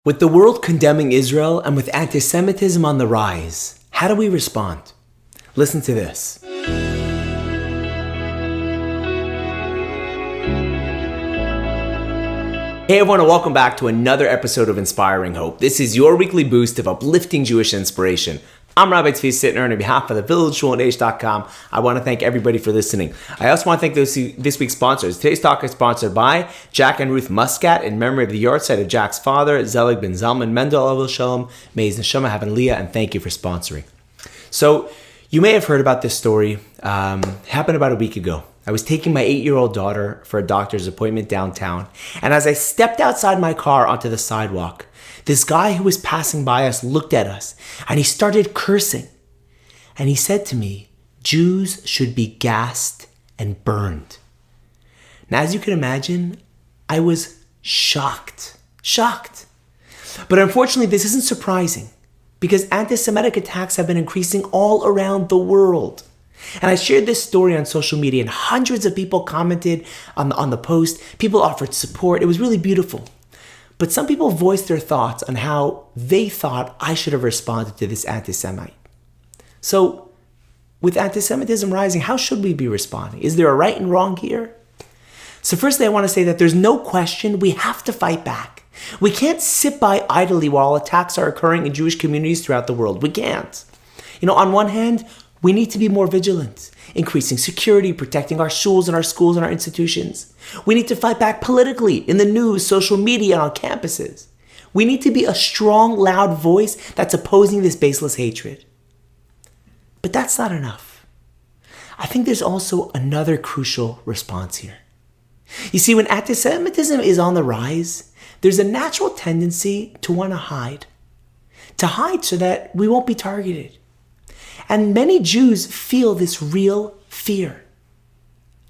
With the world condemning Israel and with anti-Semitism on the rise, how do we respond? Listen to this. Hey everyone, and welcome back to another episode of Inspiring Hope. This is your weekly boost of uplifting Jewish inspiration. I'm Rabbi Tzvi Sytner, and on behalf of the villageshul.com, I want to thank everybody for listening. I also want to thank this week's sponsors. Today's talk is sponsored by Jack and Ruth Muscat in memory of the yahrzeit of Jack's father, Zelig ben Zalman Mendel Alav Shalom. May his neshama have Leah, and thank you for sponsoring. So, you may have heard about this story. Happened about a week ago. I was taking my 8-year-old daughter for a doctor's appointment downtown, and as I stepped outside my car onto the sidewalk, this guy who was passing by us looked at us, and he started cursing. And he said to me, "Jews should be gassed and burned." Now, as you can imagine, I was shocked. But unfortunately, this isn't surprising, because anti-Semitic attacks have been increasing all around the world. And I shared this story on social media, and hundreds of people commented on the post. People offered support. It was really beautiful. But some people voiced their thoughts on how they thought I should have responded to this anti-Semite. So, with anti-Semitism rising, how should we be responding? Is there a right and wrong here? So firstly, I want to say that there's no question we have to fight back. We can't sit by idly while attacks are occurring in Jewish communities throughout the world. We can't. On one hand, we need to be more vigilant, increasing security, protecting our shuls and our schools and our institutions. We need to fight back politically in the news, social media, and on campuses. We need to be a strong, loud voice that's opposing this baseless hatred. But that's not enough. I think there's also another crucial response here. You see, when anti-Semitism is on the rise, there's a natural tendency to want to hide so that we won't be targeted. And many Jews feel this real fear.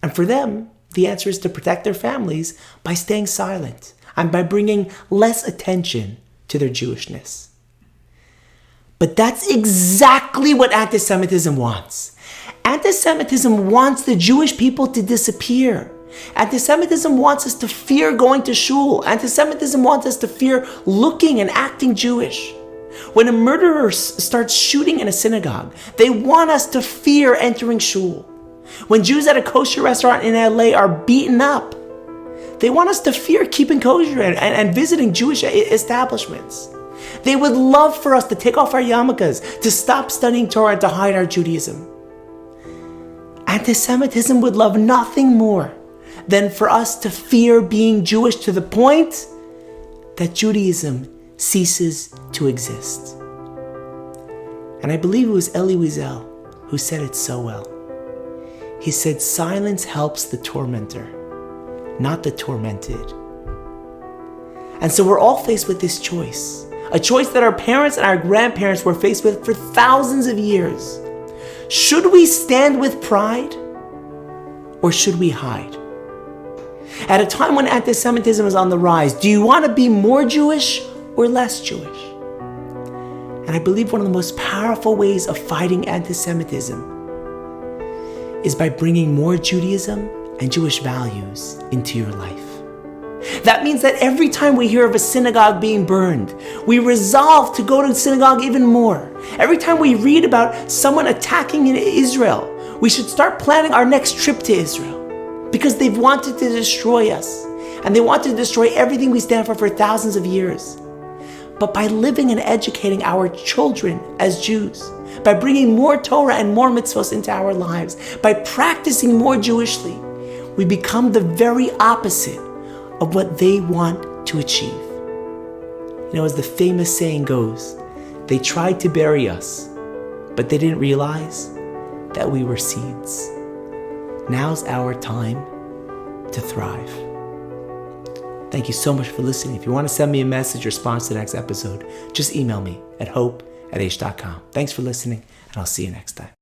And for them, the answer is to protect their families by staying silent and by bringing less attention to their Jewishness. But that's exactly what anti-Semitism wants. Anti-Semitism wants the Jewish people to disappear. Anti-Semitism wants us to fear going to shul. Anti-Semitism wants us to fear looking and acting Jewish. When a murderer starts shooting in a synagogue, they want us to fear entering shul. When Jews at a kosher restaurant in LA are beaten up, they want us to fear keeping kosher and visiting Jewish establishments. They would love for us to take off our yarmulkes, to stop studying Torah, and to hide our Judaism. Anti-Semitism would love nothing more than for us to fear being Jewish to the point that Judaism ceases to exist. And I believe it was Elie Wiesel who said it so well. He said, "Silence helps the tormentor, not the tormented." And so we're all faced with this choice, a choice that our parents and our grandparents were faced with for thousands of years. Should we stand with pride, or should we hide? At a time when anti-Semitism is on the rise, do you want to be more Jewish or less Jewish? And I believe one of the most powerful ways of fighting anti-Semitism is by bringing more Judaism and Jewish values into your life. That means that every time we hear of a synagogue being burned, we resolve to go to the synagogue even more. Every time we read about someone attacking in Israel, we should start planning our next trip to Israel, because they've wanted to destroy us, and they wanted to destroy everything we stand for thousands of years. But by living and educating our children as Jews, by bringing more Torah and more mitzvahs into our lives, by practicing more Jewishly, we become the very opposite of what they want to achieve. As the famous saying goes, they tried to bury us, but they didn't realize that we were seeds. Now's our time to thrive. Thank you so much for listening. If you want to send me a message or sponsor the next episode, just email me at hope@h.com. Thanks for listening, and I'll see you next time.